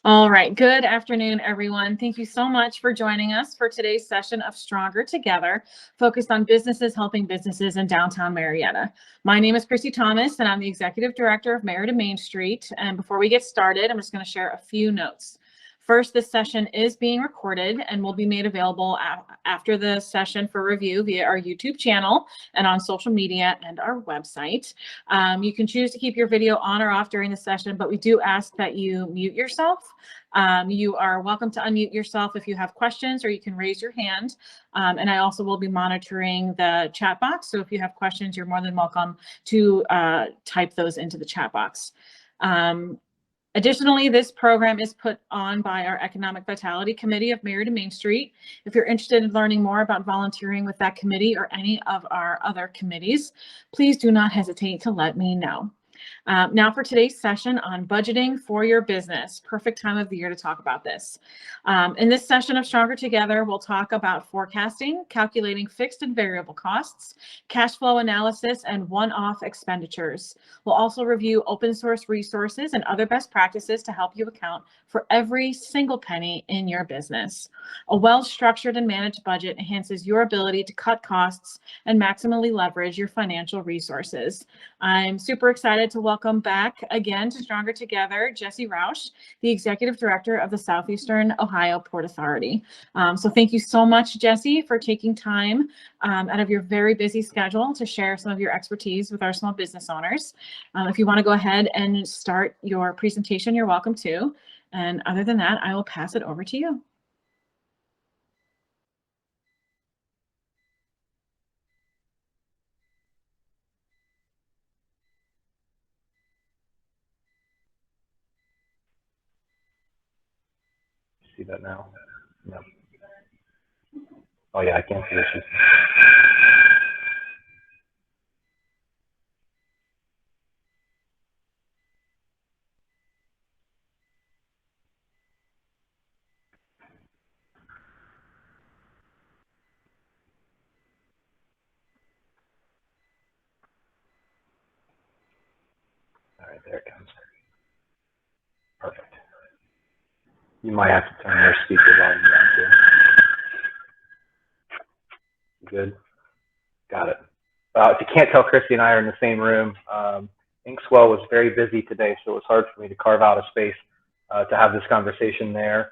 All right. Good afternoon, everyone. Thank you so much for joining us for today's session of Stronger Together, focused on businesses helping businesses in downtown Marietta. My name is Christy Thomas, and I'm the Executive Director of Marietta Main Street. And before we get started, I'm just going to share a few notes. First, this session is being recorded and will be made available after the session for review via our YouTube channel and on social media and our website. You can choose to keep your video on or off during the session, but we do ask that you mute yourself. You are welcome to unmute yourself if you have questions, or you can raise your hand. And I also will be monitoring the chat box. So if you have questions, you're more than welcome to type those into the chat box. Additionally, this program is put on by our Economic Vitality Committee of Marietta Main Street. If you're interested in learning more about volunteering with that committee or any of our other committees, please do not hesitate to let me know. Now for today's session on budgeting for your business. Perfect time of the year to talk about this. In this session of Stronger Together, we'll talk about forecasting, calculating fixed and variable costs, cash flow analysis, and one-off expenditures. We'll also review open source resources and other best practices to help you account for every single penny in your business. A well-structured and managed budget enhances your ability to cut costs and maximally leverage your financial resources. I'm super excited to welcome back again to Stronger Together, Jesse Roush, the Executive Director of the Southeastern Ohio Port Authority. So thank you so much, Jesse, for taking time out of your very busy schedule to share some of your expertise with our small business owners. If you want to go ahead and start your presentation, you're welcome to. And other than that, I will pass it over to you. See that now? No. Oh yeah, I can't see this. All right, there it comes. Perfect. You might have to turn your speaker volume down too. Good? Got it. If you can't tell, Christy and I are in the same room. Inkswell was very busy today, so it was hard for me to carve out a space to have this conversation there.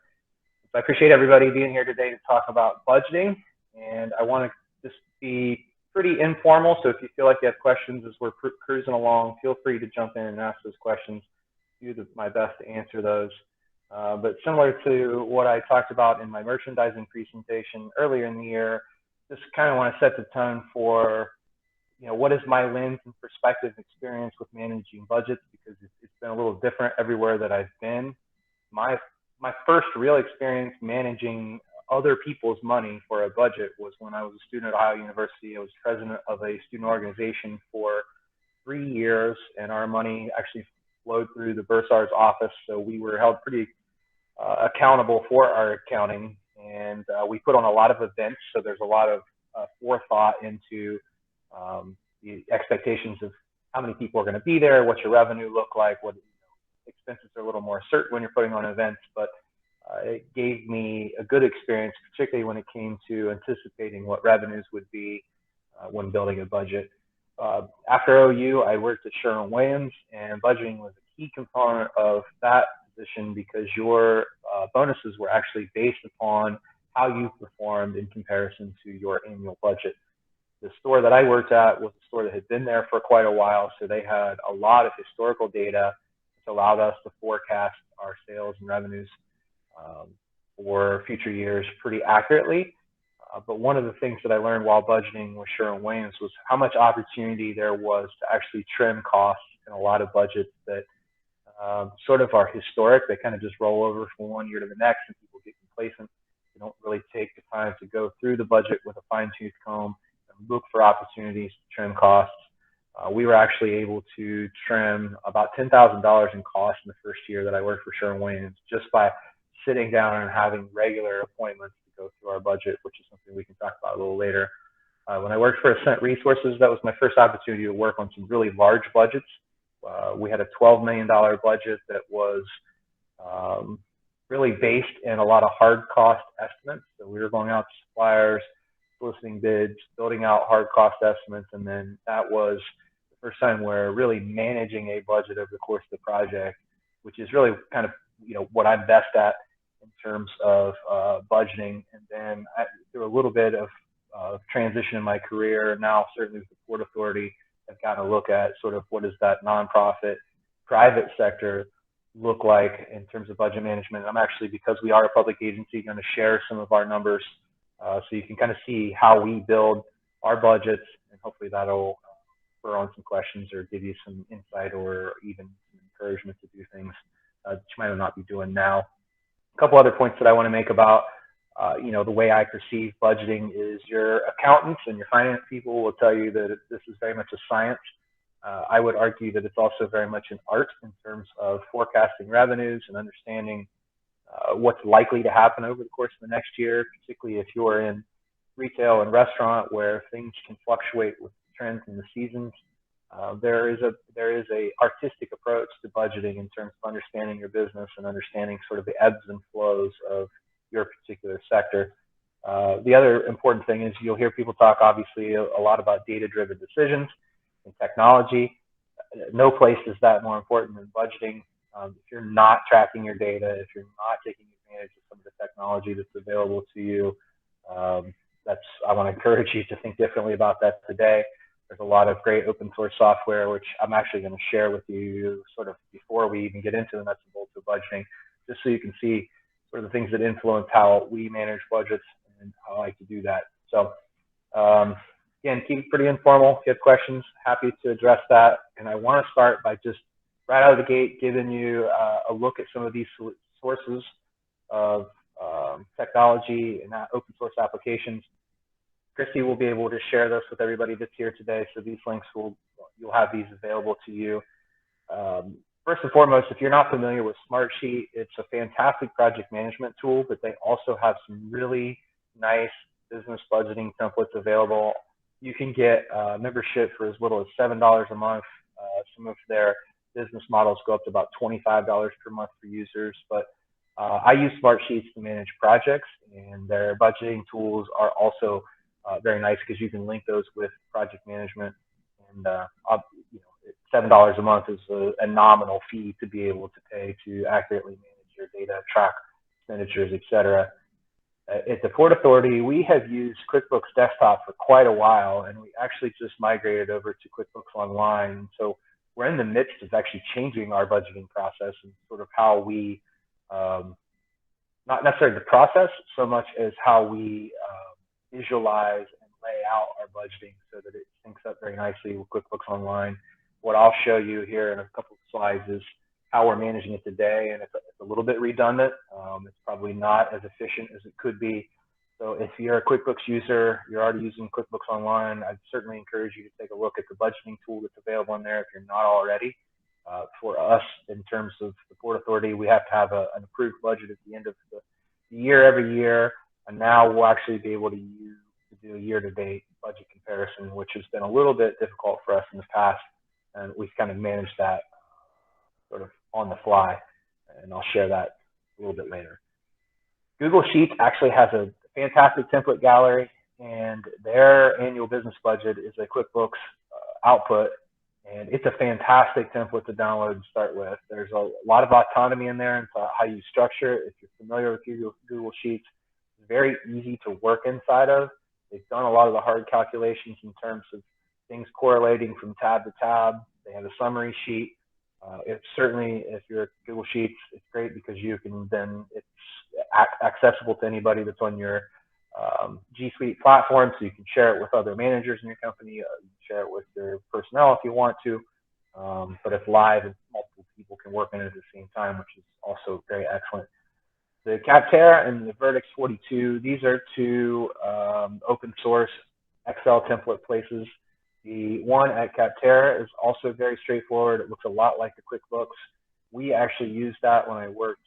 So I appreciate everybody being here today to talk about budgeting, and I want to just be pretty informal, so if you feel like you have questions as we're cruising along, feel free to jump in and ask those questions. I'll do my best to answer those. But similar to what I talked about in my merchandising presentation earlier in the year, just kind of want to set the tone for, what is my lens and perspective experience with managing budgets, because it's been a little different everywhere that I've been. My first real experience managing other people's money for a budget was when I was a student at Ohio University. I was president of a student organization for 3 years, and our money actually flowed through the bursar's office, so we were held pretty accountable for our accounting, and we put on a lot of events, so there's a lot of forethought into the expectations of how many people are going to be there, what your revenue look like, what expenses are a little more certain when you're putting on events, but it gave me a good experience, particularly when it came to anticipating what revenues would be when building a budget. After OU, I worked at Sherwin-Williams, and budgeting was a key component of that position because your bonuses were actually based upon how you performed in comparison to your annual budget. The store that I worked at was a store that had been there for quite a while, so they had a lot of historical data which allowed us to forecast our sales and revenues for future years pretty accurately. But one of the things that I learned while budgeting with Sherwin-Williams was how much opportunity there was to actually trim costs in a lot of budgets that sort of are historic. They kind of just roll over from one year to the next, and people get complacent. They don't really take the time to go through the budget with a fine-tooth comb and look for opportunities to trim costs. We were actually able to trim about $10,000 in costs in the first year that I worked for Sherwin-Williams just by sitting down and having regular appointments to go through our budget, which is something we can talk about a little later. When I worked for Ascent Resources, that was my first opportunity to work on some really large budgets. We had a $12 million budget that was really based in a lot of hard cost estimates. So we were going out to suppliers, soliciting bids, building out hard cost estimates, and then that was the first time we're really managing a budget over the course of the project, which is really kind of what I'm best at in terms of budgeting. And then through a little bit of transition in my career, now certainly with the Port Authority, I've gotten a look at sort of what does that nonprofit private sector look like in terms of budget management. I'm actually, because we are a public agency, going to share some of our numbers so you can kind of see how we build our budgets, and hopefully that'll spur on some questions or give you some insight or even some encouragement to do things that you might not be doing now. A couple other points that I want to make about the way I perceive budgeting is your accountants and your finance people will tell you that this is very much a science. I would argue that it's also very much an art in terms of forecasting revenues and understanding what's likely to happen over the course of the next year, particularly if you're in retail and restaurant where things can fluctuate with trends in the seasons. There is a artistic approach to budgeting in terms of understanding your business and understanding sort of the ebbs and flows of your particular sector. The other important thing is you'll hear people talk obviously a lot about data-driven decisions and technology. No place is that more important than budgeting. If you're not tracking your data, if you're not taking advantage of some of the technology that's available to you, I want to encourage you to think differently about that today. There's a lot of great open source software, which I'm actually going to share with you sort of before we even get into the nuts and bolts of budgeting, just so you can see sort of the things that influence how we manage budgets and how I like to do that. So again, keep it pretty informal. If you have questions, happy to address that. And I want to start by just right out of the gate giving you a look at some of these sources of technology and open source applications. Christy will be able to share this with everybody that's here today. So these links you'll have these available to you. First and foremost, if you're not familiar with Smartsheet, it's a fantastic project management tool, but they also have some really nice business budgeting templates available. You can get membership for as little as $7 a month. Some of their business models go up to about $25 per month for users, but I use Smartsheets to manage projects, and their budgeting tools are also very nice because you can link those with project management. And $7 a month is a nominal fee to be able to pay to accurately manage your data, track expenditures, etc. At the Port Authority, we have used QuickBooks Desktop for quite a while, and we actually just migrated over to QuickBooks Online. So we're in the midst of actually changing our budgeting process and sort of how we, not necessarily the process so much as how we visualize and lay out our budgeting so that it syncs up very nicely with QuickBooks Online. What I'll show you here in a couple of slides is how we're managing it today, and it's a little bit redundant. It's probably not as efficient as it could be. So if you're a QuickBooks user, you're already using QuickBooks Online, I'd certainly encourage you to take a look at the budgeting tool that's available in there if you're not already. For us, in terms of the Port Authority, we have to have an approved budget at the end of the year every year, and now we'll actually be able to do a year-to-date budget comparison, which has been a little bit difficult for us in the past, and we've kind of managed that sort of on the fly, and I'll share that a little bit later. Google Sheets actually has a fantastic template gallery, and their annual business budget is a QuickBooks output, and it's a fantastic template to download and start with. There's a lot of autonomy in there into how you structure it. If you're familiar with Google Sheets, it's very easy to work inside of. They've done a lot of the hard calculations in terms of things correlating from tab to tab. They have a summary sheet. It's certainly, if you're at Google Sheets, it's great because you can then, it's accessible to anybody that's on your G Suite platform, so you can share it with other managers in your company, you can share it with your personnel if you want to, but it's live and multiple people can work in it at the same time, which is also very excellent. The Capterra and the Vertex 42, these are two open source Excel template places. The one at Capterra is also very straightforward. It looks a lot like the QuickBooks. We actually used that when I worked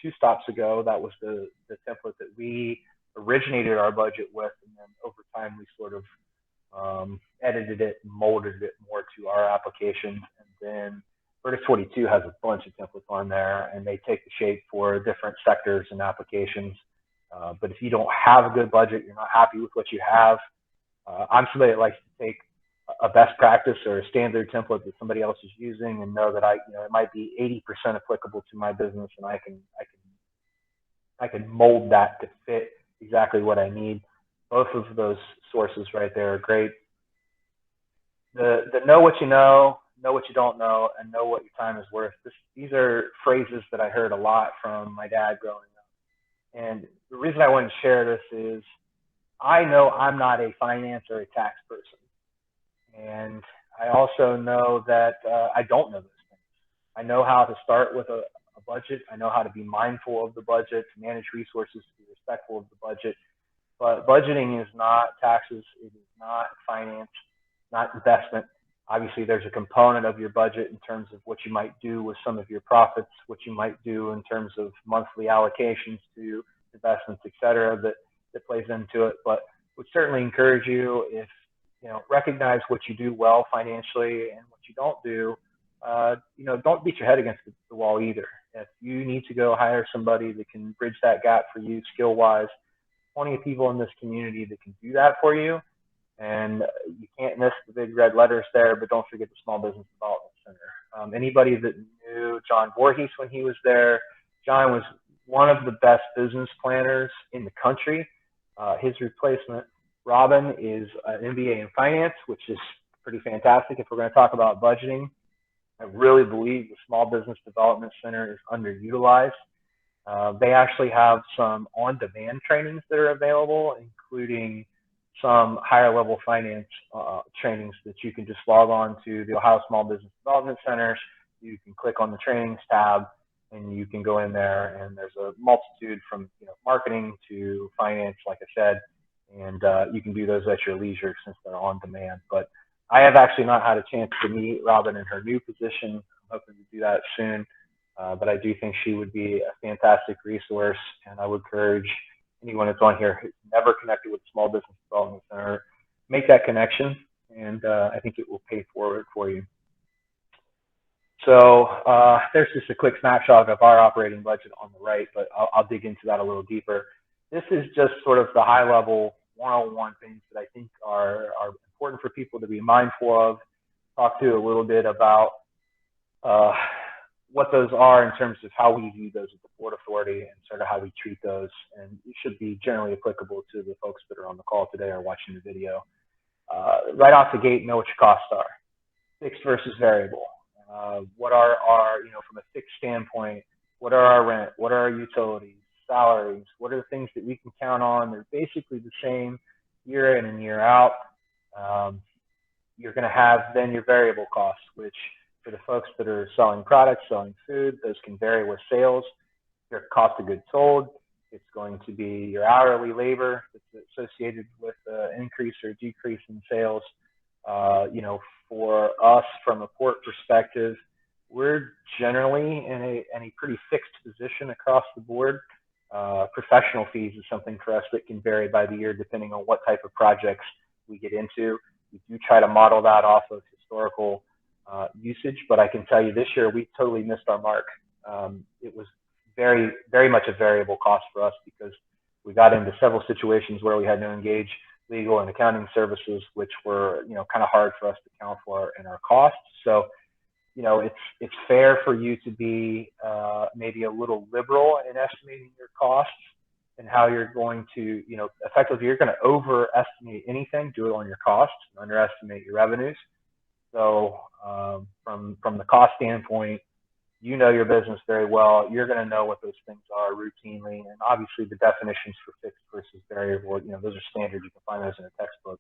2 stops ago. That was the template that we originated our budget with, and then over time we sort of edited it and molded it more to our application. And then Vertex 42 has a bunch of templates on there, and they take the shape for different sectors and applications. But if you don't have a good budget, you're not happy with what you have, I'm somebody that likes to take a best practice or a standard template that somebody else is using and know that it might be 80% applicable to my business, and I can mold that to fit exactly what I need. Both of those sources right there are great. The know what you know what you don't know, and know what your time is worth. These are phrases that I heard a lot from my dad growing up. And the reason I wanted to share this is I know I'm not a finance or a tax person. And I also know that I don't know those things. I know how to start with a budget. I know how to be mindful of the budget, to manage resources, to be respectful of the budget. But budgeting is not taxes. It is not finance, not investment. Obviously, there's a component of your budget in terms of what you might do with some of your profits, what you might do in terms of monthly allocations to investments, et cetera, that plays into it. But would certainly encourage you, if recognize what you do well financially and what you don't do. Don't beat your head against the wall either. If you need to go hire somebody that can bridge that gap for you skill-wise, plenty of people in this community that can do that for you. And you can't miss the big red letters there, but don't forget the Small Business Development Center. Anybody that knew John Voorhees when he was there, John was one of the best business planners in the country. His replacement, Robin, is an MBA in finance, which is pretty fantastic if we're going to talk about budgeting. I really believe the Small Business Development Center is underutilized. They actually have some on-demand trainings that are available, including some higher level finance trainings that you can just log on to the Ohio Small Business Development Centers. You can click on the trainings tab and you can go in there, and there's a multitude from marketing to finance, like I said, and you can do those at your leisure since they're on demand. But I have actually not had a chance to meet Robin in her new position. I'm hoping to do that soon, but I do think she would be a fantastic resource, and I would encourage anyone that's on here who's never connected with the Small Business Development Center, make that connection, and I think it will pay forward for you. So there's just a quick snapshot of our operating budget on the right, but I'll dig into that a little deeper. This is just sort of the high-level one-on-one things that I think are important for people to be mindful of. Talk to a little bit about what those are in terms of how we view those at the Port Authority and sort of how we treat those. And it should be generally applicable to the folks that are on the call today or watching the video. Right off the gate, know what your costs are, fixed versus variable. What are our, from a fixed standpoint, what are our rent? What are our utilities, salaries? What are the things that we can count on? They're basically the same year in and year out. You're going to have then your variable costs, which for the folks that are selling products, selling food, those can vary with sales. Your cost of goods sold, it's going to be your hourly labor that's associated with the increase or decrease in sales. For us from a port perspective, we're generally in a pretty fixed position across the board. Professional fees is something for us that can vary by the year depending on what type of projects we get into. We do try to model that off of historical usage, but I can tell you this year we totally missed our mark. It was very, very much a variable cost for us because we got into several situations where we had to engage legal and accounting services, which were kind of hard for us to account for in our costs. So it's fair for you to be maybe a little liberal in estimating your costs and how you're going to, effectively, you're going to overestimate anything, do it on your costs, and underestimate your revenues. So from the cost standpoint, your business very well. You're going to know what those things are routinely, and obviously the definitions for fixed versus variable, those are standard. You can find those in a textbook,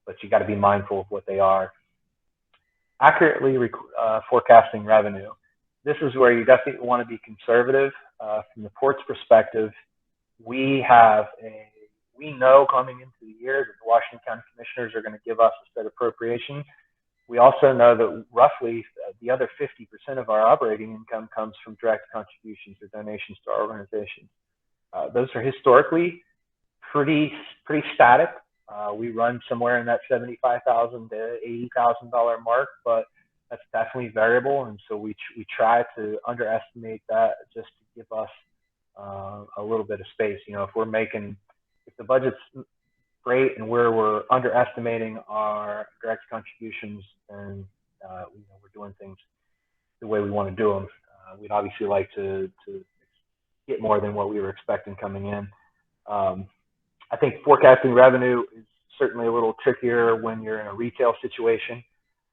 but you got to be mindful of what they are. Accurately forecasting revenue. This is where you definitely want to be conservative. From the port's perspective, we know coming into the year that the Washington County Commissioners are going to give us a set appropriation. We also know that roughly the other 50% of our operating income comes from direct contributions or donations to our organization. Those are historically pretty static. We run somewhere in that $75,000 to $80,000 mark, but that's definitely variable, and so we try to underestimate that just to give us a little bit of space. You know, if the budget's great and we're underestimating our direct contributions, then we're doing things the way we want to do them. We'd obviously like to get more than what we were expecting coming in. I think forecasting revenue is certainly a little trickier when you're in a retail situation.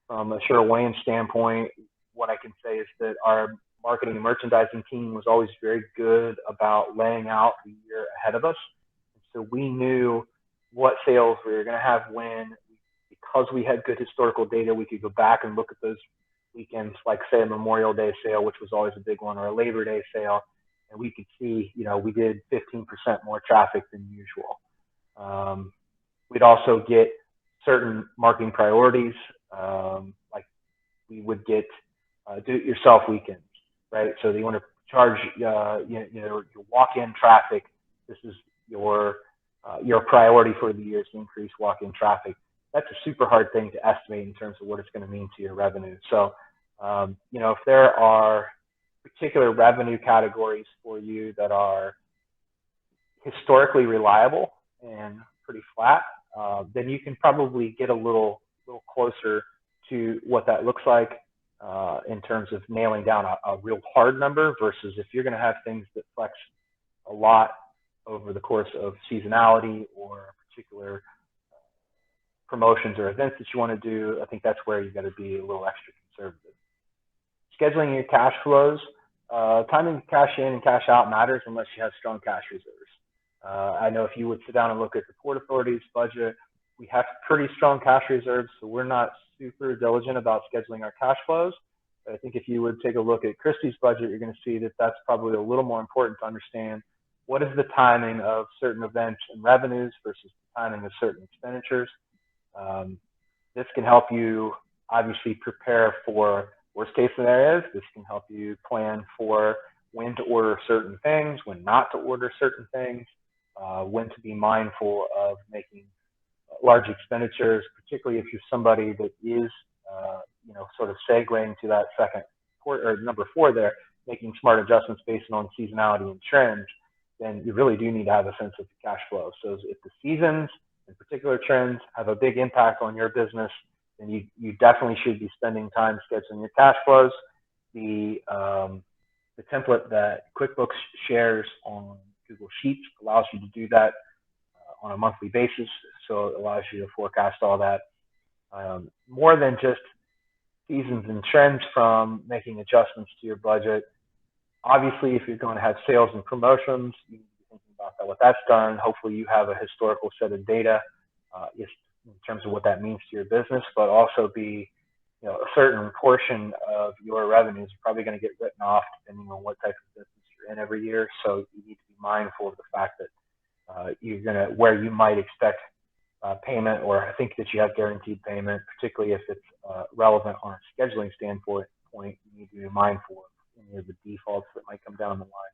From a Sherwin-Williams standpoint, what I can say is that our marketing and merchandising team was always very good about laying out the year ahead of us. So we knew what sales we were going to have when. Because we had good historical data, we could go back and look at those weekends, like say a Memorial Day sale, which was always a big one, or a Labor Day sale, and we could see, we did 15% more traffic than usual. We'd also get certain marketing priorities, like we would get do-it-yourself weekends, right? So you want to charge, your walk-in traffic. This is your priority for the year is to increase walk-in traffic. That's a super hard thing to estimate in terms of what it's going to mean to your revenue. So, if there are particular revenue categories for you that are historically reliable and pretty flat, then you can probably get a little closer to what that looks like in terms of nailing down a real hard number versus if you're going to have things that flex a lot over the course of seasonality or particular promotions or events that you want to do. I think that's where you got to be a little extra conservative. Scheduling your cash flows, timing cash in and cash out matters unless you have strong cash reserves. I know if you would sit down and look at the Port Authority's budget, we have pretty strong cash reserves, so we're not super diligent about scheduling our cash flows. But I think if you would take a look at Christie's budget, you're going to see that that's probably a little more important to understand what is the timing of certain events and revenues versus the timing of certain expenditures. This can help you obviously prepare for worst case scenarios. This can help you plan for when to order certain things, when not to order certain things, when to be mindful of making large expenditures, particularly if you're somebody that is, sort of segueing to that second or number 4 there, making smart adjustments based on seasonality and trends, then you really do need to have a sense of the cash flow. So if the seasons and particular trends have a big impact on your business, then you definitely should be spending time scheduling your cash flows. The template that QuickBooks shares on Google Sheets allows you to do that on a monthly basis, so it allows you to forecast all that. More than just seasons and trends from making adjustments to your budget. Obviously, if you're going to have sales and promotions, you need to be thinking about that, what that's done. Hopefully you have a historical set of data in terms of what that means to your business, but also be, a certain portion of your revenues are probably going to get written off depending on what type of business you're in every year. So you need to be mindful of the fact that where you might expect payment, or I think that you have guaranteed payment, particularly if it's relevant on a scheduling standpoint, you need to be mindful of any of the defaults that might come down the line.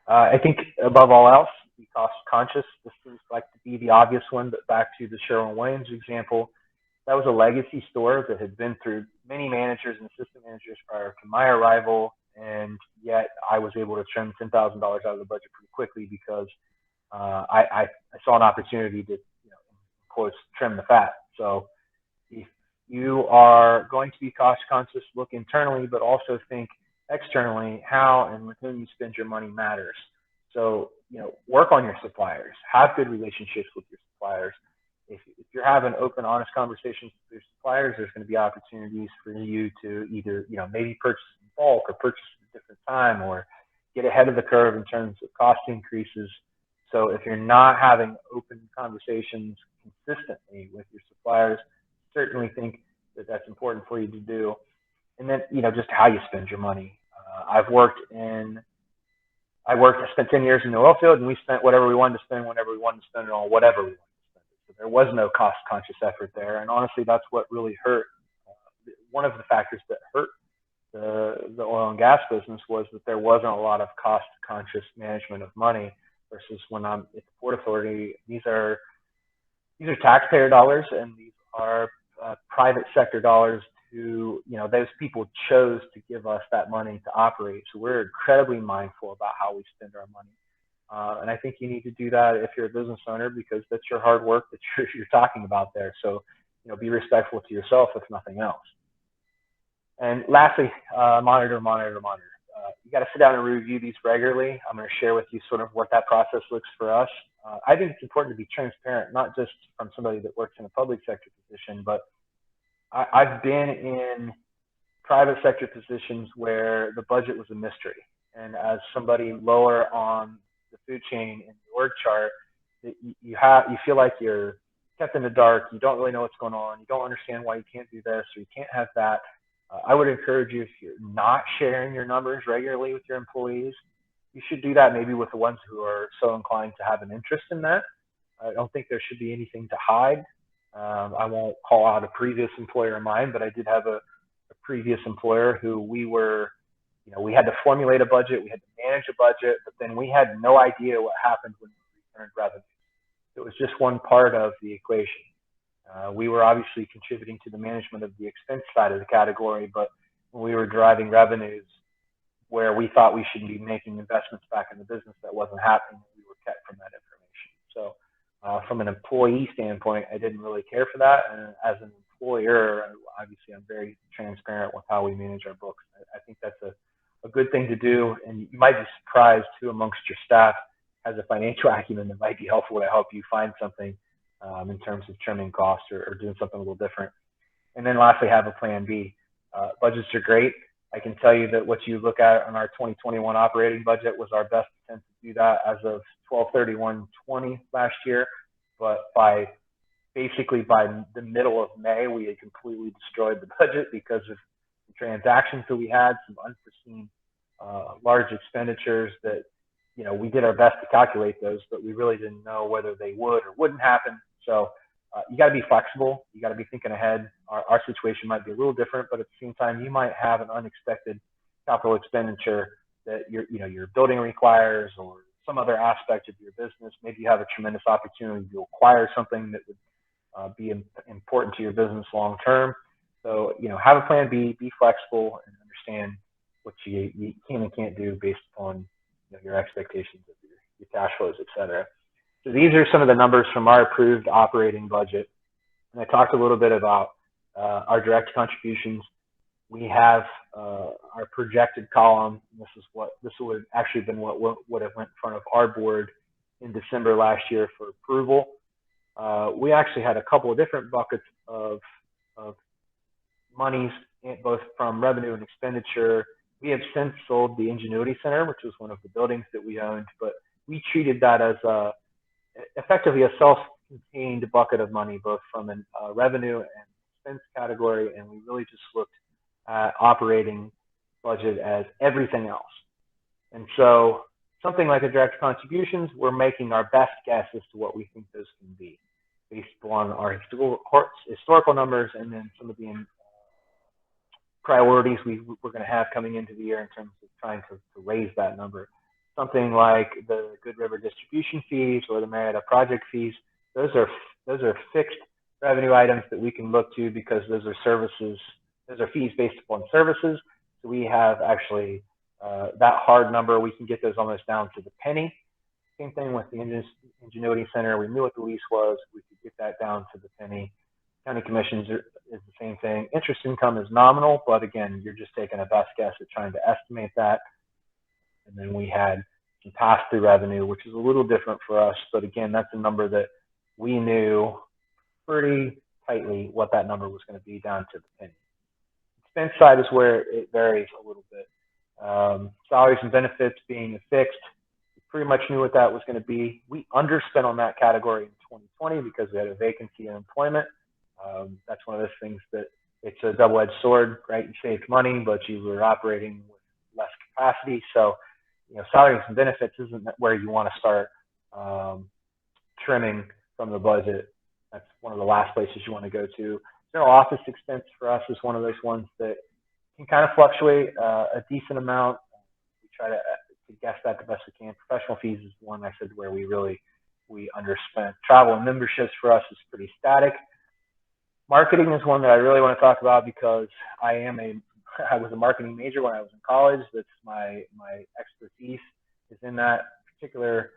I think above all else, be cost conscious. This seems like to be the obvious one, but back to the Sherwin-Williams example, that was a legacy store that had been through many managers and assistant managers prior to my arrival, and yet I was able to trim $10,000 out of the budget pretty quickly because I saw an opportunity to, in quotes, trim the fat. So if you are going to be cost conscious, look internally, but also think externally. How and with whom you spend your money matters. So, work on your suppliers, have good relationships with your suppliers. If you're having open, honest conversations with your suppliers, there's going to be opportunities for you to either, maybe purchase in bulk or purchase at a different time, or get ahead of the curve in terms of cost increases. So if you're not having open conversations consistently with your suppliers, certainly think that that's important for you to do. And then, just how you spend your money. I spent 10 years in the oil field, and we spent whatever we wanted to spend whenever we wanted to spend it on whatever we wanted to spend it. So there was no cost-conscious effort there. And honestly, that's what really hurt. One of the factors that hurt the oil and gas business was that there wasn't a lot of cost-conscious management of money versus when I'm at the Port Authority. These are taxpayer dollars, and these are private sector dollars who, those people chose to give us that money to operate. So we're incredibly mindful about how we spend our money. And I think you need to do that if you're a business owner, because that's your hard work that you're talking about there. So, be respectful to yourself, if nothing else. And lastly, monitor. You got to sit down and review these regularly. I'm going to share with you sort of what that process looks for us. I think it's important to be transparent, not just from somebody that works in a public sector position, but I've been in private sector positions where the budget was a mystery. And as somebody lower on the food chain in the org chart, you feel like you're kept in the dark. You don't really know what's going on. You don't understand why you can't do this or you can't have that. I would encourage you, if you're not sharing your numbers regularly with your employees, you should do that maybe with the ones who are so inclined to have an interest in that. I don't think there should be anything to hide. I won't call out a previous employer of mine, but I did have a previous employer who we had to formulate a budget, we had to manage a budget, but then we had no idea what happened when we returned revenue. It was just one part of the equation. We were obviously contributing to the management of the expense side of the category, but when we were driving revenues where we thought we should be making investments back in the business, that wasn't happening. We were kept from that information. So from an employee standpoint, I didn't really care for that. And as an employer, obviously I'm very transparent with how we manage our books. I think that's a good thing to do. And you might be surprised who amongst your staff has a financial acumen that might be helpful to help you find something in terms of trimming costs or doing something a little different. And then lastly, have a plan B. Budgets are great. I can tell you that what you look at on our 2021 operating budget was our best attempt to do that as of 12/31/20 last year. But basically by the middle of May, we had completely destroyed the budget because of the transactions that we had, some unforeseen large expenditures that, we did our best to calculate those, but we really didn't know whether they would or wouldn't happen. So you got to be flexible. You got to be thinking ahead. Our situation might be a little different, but at the same time, you might have an unexpected capital expenditure that your building requires, or some other aspect of your business. Maybe you have a tremendous opportunity to acquire something that would be important to your business long term. So have a plan B, be flexible, and understand what you can and can't do based upon your expectations of your cash flows, et cetera. So these are some of the numbers from our approved operating budget. And I talked a little bit about our direct contributions. We have our projected column. This would actually been what would have went in front of our board in December last year for approval. We actually had a couple of different buckets of monies, both from revenue and expenditure. We have since sold the Ingenuity Center, which was one of the buildings that we owned, but we treated that as effectively a self-contained bucket of money, both from a revenue and expense category, and we really just looked at operating budget as everything else. And so something like a direct contributions, we're making our best guess as to what we think those can be based on our historical numbers, and then some of the priorities we're going to have coming into the year in terms of trying to raise that number. Something like the Good River distribution fees or the Marietta project fees, those are fixed revenue items that we can look to because those are fees based upon services. So we have actually that hard number, we can get those almost down to the penny. Same thing with the Ingenuity Center. We knew what the lease was. We could get that down to the penny. County commissions is the same thing. Interest income is nominal, but again, you're just taking a best guess at trying to estimate that. And then we had some pass-through revenue, which is a little different for us. But again, that's a number that we knew pretty tightly what that number was going to be down to the penny. Expense side is where it varies a little bit. Salaries and benefits being fixed, we pretty much knew what that was going to be. We underspent on that category in 2020 because we had a vacancy in employment. That's one of those things that it's a double-edged sword, right? You saved money, but you were operating with less capacity. So, salaries and benefits isn't where you want to start trimming from the budget. That's one of the last places you want to go to. General office expense for us is one of those ones that can kind of fluctuate a decent amount. We try to guess that the best we can. Professional fees is one I said where we underspent. Travel and memberships for us is pretty static. Marketing is one that I really want to talk about because I was a marketing major when I was in college. That's my expertise is in that particular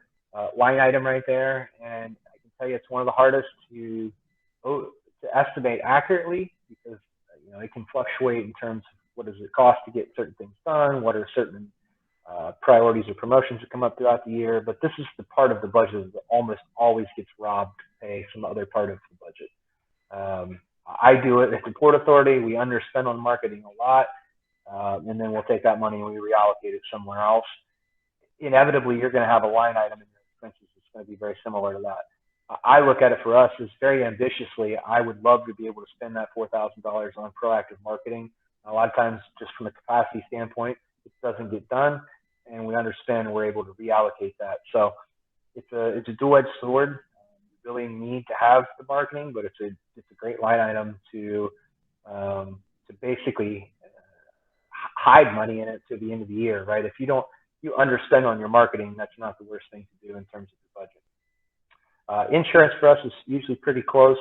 line item right there. And I can tell you it's one of the hardest to estimate accurately because it can fluctuate in terms of what does it cost to get certain things done, what are certain priorities or promotions that come up throughout the year. But this is the part of the budget that almost always gets robbed to pay some other part of the budget. I do it at the Port Authority. We underspend on marketing a lot, and then we'll take that money and we reallocate it somewhere else. Inevitably, you're going to have a line item in your expenses that's going to be very similar to that. I look at it for us as very ambitiously. I would love to be able to spend that $4,000 on proactive marketing. A lot of times, just from a capacity standpoint, it doesn't get done, and we understand we're able to reallocate that. So it's a dual-edged sword. You really need to have the marketing, but it's a great line item to basically hide money in it to the end of the year, right? If you underspend on your marketing, that's not the worst thing to do in terms of your budget. Insurance for us is usually pretty close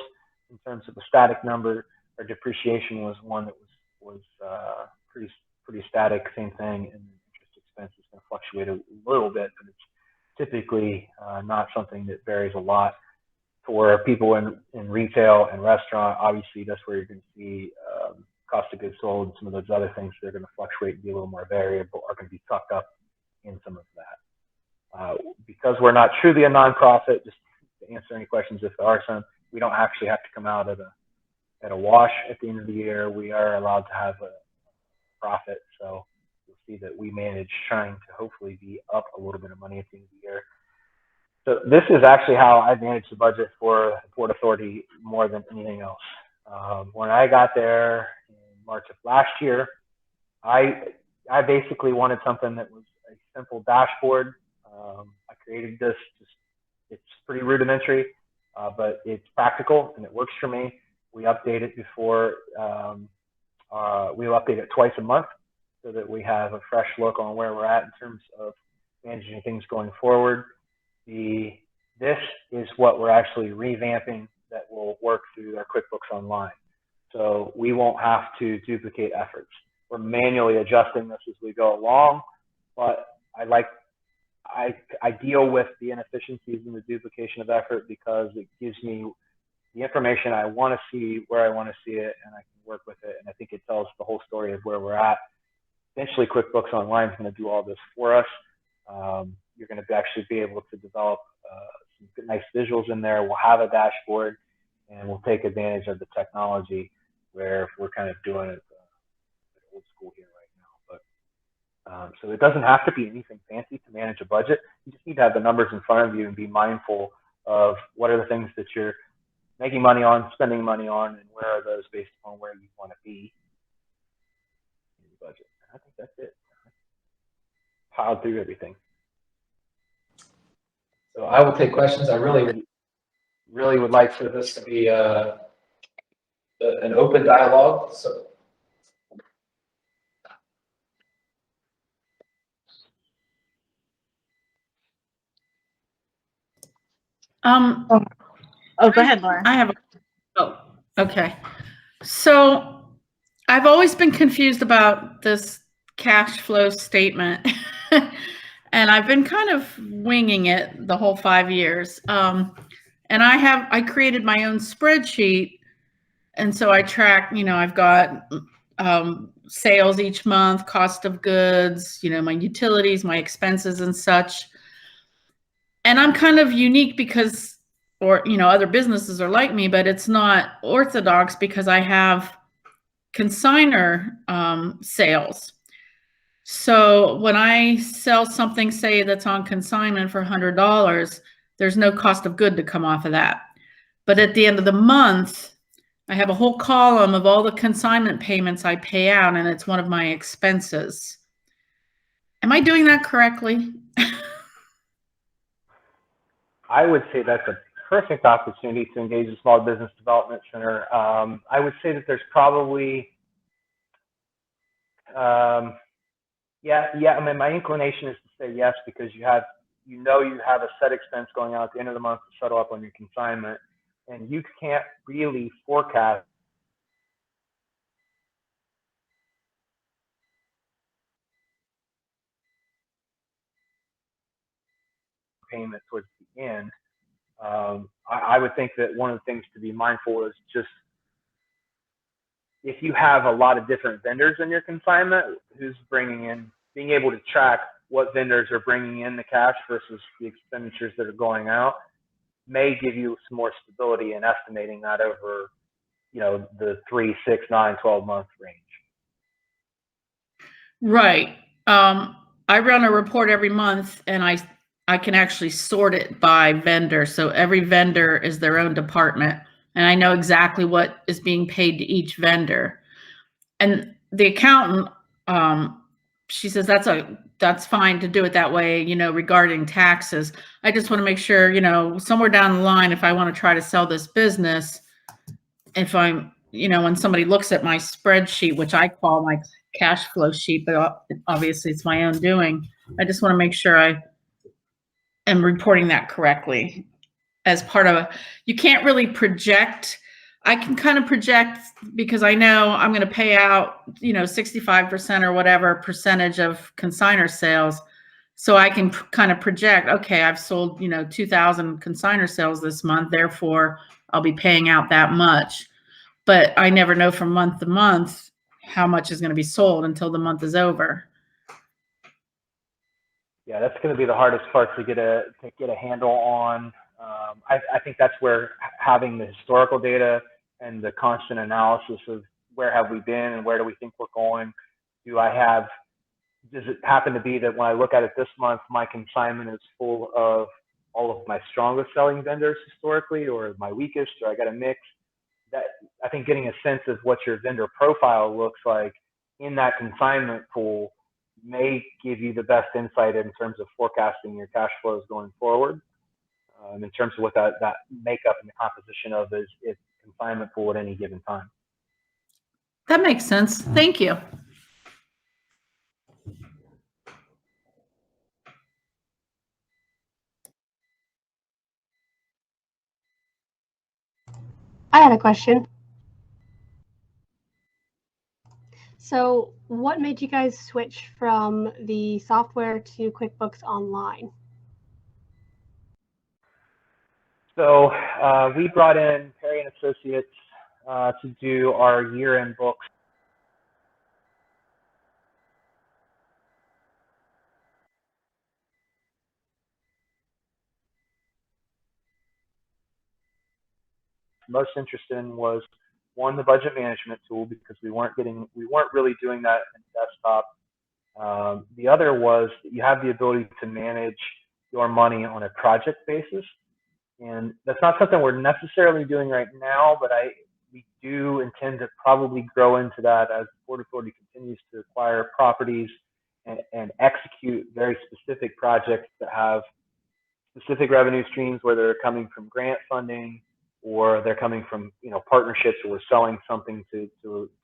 in terms of a static number. Our depreciation was one that was pretty static, same thing, and interest expense is going to fluctuate a little bit, but it's typically not something that varies a lot. For people in retail and restaurant, obviously that's where you're going to see cost of goods sold and some of those other things that are going to fluctuate and be a little more variable are going to be tucked up in some of that. Because we're not truly a nonprofit, just to answer any questions if there are some, we don't actually have to come out at a wash at the end of the year. We are allowed to have a profit, so you'll see that we manage trying to hopefully be up a little bit of money at the end of the year. So this is actually how I manage the budget for the Port Authority more than anything else. When I got there in March of last year, I basically wanted something that was a simple dashboard. I created this. It's pretty rudimentary, but it's practical and it works for me. We update it we'll update it twice a month so that we have a fresh look on where we're at in terms of managing things going forward. This is what we're actually revamping that will work through our Quickbooks Online. So we won't have to duplicate efforts. We're manually adjusting this as we go along, but I deal with the inefficiencies and the duplication of effort because it gives me the information I want to see, where I want to see it, and I can work with it. And I think it tells the whole story of where we're at. Eventually, Quickbooks Online is going to do all this for us. You're going to actually be able to develop some nice visuals in there. We'll have a dashboard, and we'll take advantage of the technology where we're kind of doing it old school here right now. But so it doesn't have to be anything fancy to manage a budget. You just need to have the numbers in front of you and be mindful of what are the things that you're making money on, spending money on, and where are those based on where you want to be in your budget. I think that's it. Piled through everything. So I will take questions. I really would like for this to be an open dialogue. So. Oh, go ahead, Laura. Okay. So I've always been confused about this cash flow statement. And I've been kind of winging it the whole 5 years. And I created my own spreadsheet. And so I track, I've got sales each month, cost of goods, my utilities, my expenses and such. And I'm kind of unique because, other businesses are like me, but it's not orthodox because I have consignor sales. So when I sell something, say that's on consignment for $100, there's no cost of good to come off of that. But at the end of the month, I have a whole column of all the consignment payments I pay out, and it's one of my expenses. Am I doing that correctly? I would say that's a perfect opportunity to engage the Small Business Development Center. I would say that there's probably, I mean, my inclination is to say yes, because you have a set expense going out at the end of the month to settle up on your consignment, and you can't really forecast payment towards the end. I would think that one of the things to be mindful is just if you have a lot of different vendors in your consignment, who's bringing in, being able to track what vendors are bringing in the cash versus the expenditures that are going out may give you some more stability in estimating that over, the 3, 6, 9, 12-month range. Right. I run a report every month, and I can actually sort it by vendor. So every vendor is their own department, and I know exactly what is being paid to each vendor. And the accountant, she says that's fine to do it that way, regarding taxes. I just want to make sure, somewhere down the line, if I want to try to sell this business, if I'm, when somebody looks at my spreadsheet, which I call my cash flow sheet, but obviously it's my own doing, I just want to make sure I am reporting that correctly as part of you can't really project. I can kind of project because I know I'm going to pay out, 65% or whatever percentage of consignor sales. So I can kind of project, okay, I've sold, 2,000 consignor sales this month. Therefore, I'll be paying out that much. But I never know from month to month how much is going to be sold until the month is over. Yeah, that's going to be the hardest part to get a handle on. I think that's where having the historical data and the constant analysis of where have we been and where do we think we're going. Does it happen to be that when I look at it this month, my consignment is full of all of my strongest selling vendors historically, or my weakest, or I got a mix? That I think getting a sense of what your vendor profile looks like in that consignment pool may give you the best insight in terms of forecasting your cash flows going forward. In terms of what that makeup and the composition of is consignment pool at any given time. That makes sense. Thank you. I had a question. So what made you guys switch from the software to QuickBooks Online? So we brought in Perry & Associates to do our year-end books. Most interested in was one, the budget management tool, because we weren't really doing that in desktop. The other was that you have the ability to manage your money on a project basis. And that's not something we're necessarily doing right now, but we do intend to probably grow into that as the Port Authority continues to acquire properties and execute very specific projects that have specific revenue streams, whether they're coming from grant funding or they're coming from partnerships, or we're selling something to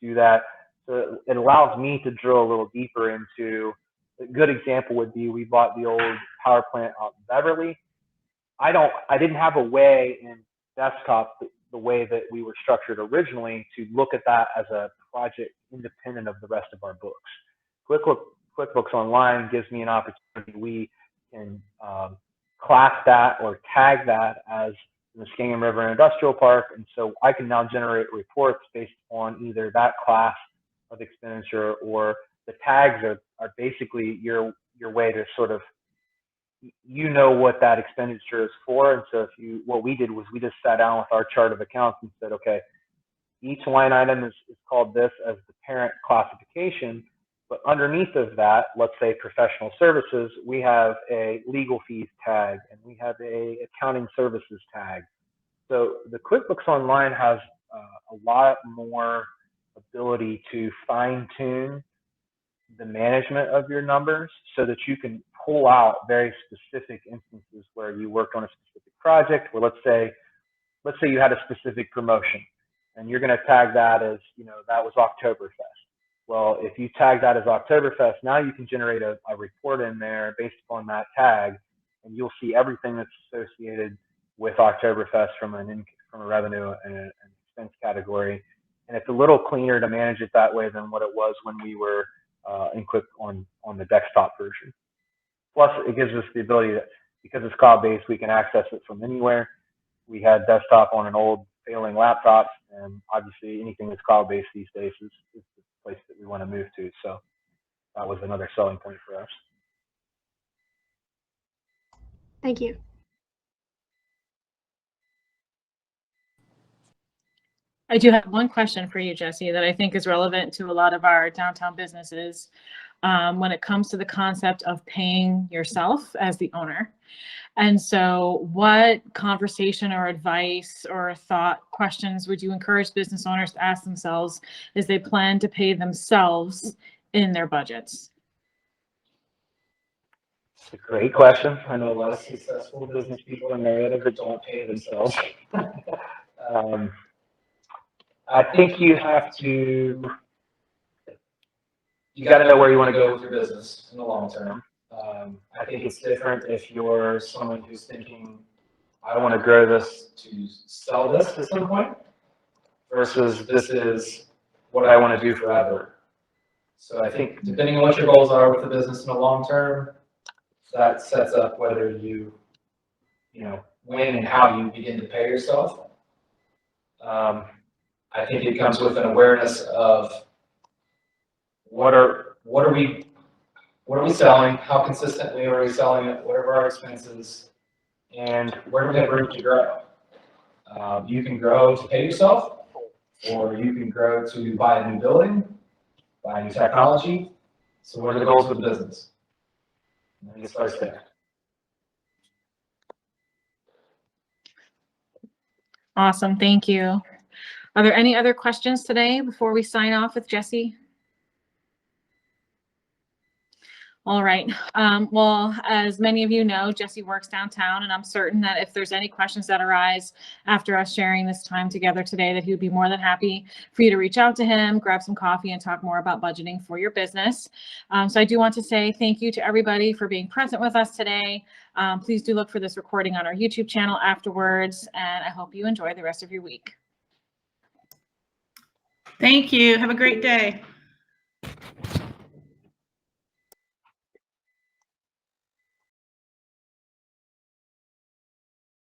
do that. So it allows me to drill a little deeper into. A good example would be we bought the old power plant out in Beverly. I didn't have a way in desktop the way that we were structured originally to look at that as a project independent of the rest of our books. QuickBooks Online gives me an opportunity. We can class that or tag that as the Muskingum River Industrial Park, and so I can now generate reports based on either that class of expenditure, or the tags are basically your way to sort of what that expenditure is for. And so what we did was we just sat down with our chart of accounts and said, okay, each line item is called this as the parent classification, but underneath of that, let's say professional services, we have a legal fees tag and we have a accounting services tag. So the QuickBooks Online has a lot more ability to fine tune the management of your numbers so that you can pull out very specific instances where you worked on a specific project, or let's say you had a specific promotion and you're going to tag that as, that was Oktoberfest. Well, if you tag that as Oktoberfest, now you can generate a report in there based upon that tag, and you'll see everything that's associated with Oktoberfest from a revenue and an expense category. And it's a little cleaner to manage it that way than what it was when we were on the desktop version. Plus, it gives us the ability because it's cloud-based, we can access it from anywhere. We had desktop on an old failing laptop, and obviously anything that's cloud-based these days is the place that we want to move to. So that was another selling point for us. Thank you. I do have one question for you, Jesse, that I think is relevant to a lot of our downtown businesses when it comes to the concept of paying yourself as the owner. And so what conversation or advice or thought questions would you encourage business owners to ask themselves as they plan to pay themselves in their budgets? It's a great question. I know a lot of successful business people in Marietta that don't pay themselves. I think you got to know where you want to go with your business in the long term. I think it's different if you're someone who's thinking, I want to grow this to sell this at some point, versus this is what I want to do forever. So I think depending on what your goals are with the business in the long term, that sets up whether you when and how you begin to pay yourself. I think it comes with an awareness of what are we selling, how consistently are we selling it, what are our expenses, and where do we have room to grow. You can grow to pay yourself, or you can grow to buy a new building, buy new technology. So what are the goals of the business? I think it starts there. Awesome, thank you. Are there any other questions today before we sign off with Jesse? All right. Well, as many of you know, Jesse works downtown, and I'm certain that if there's any questions that arise after us sharing this time together today, that he would be more than happy for you to reach out to him, grab some coffee, and talk more about budgeting for your business. So I do want to say thank you to everybody for being present with us today. Please do look for this recording on our YouTube channel afterwards, and I hope you enjoy the rest of your week. Thank you. Have a great day.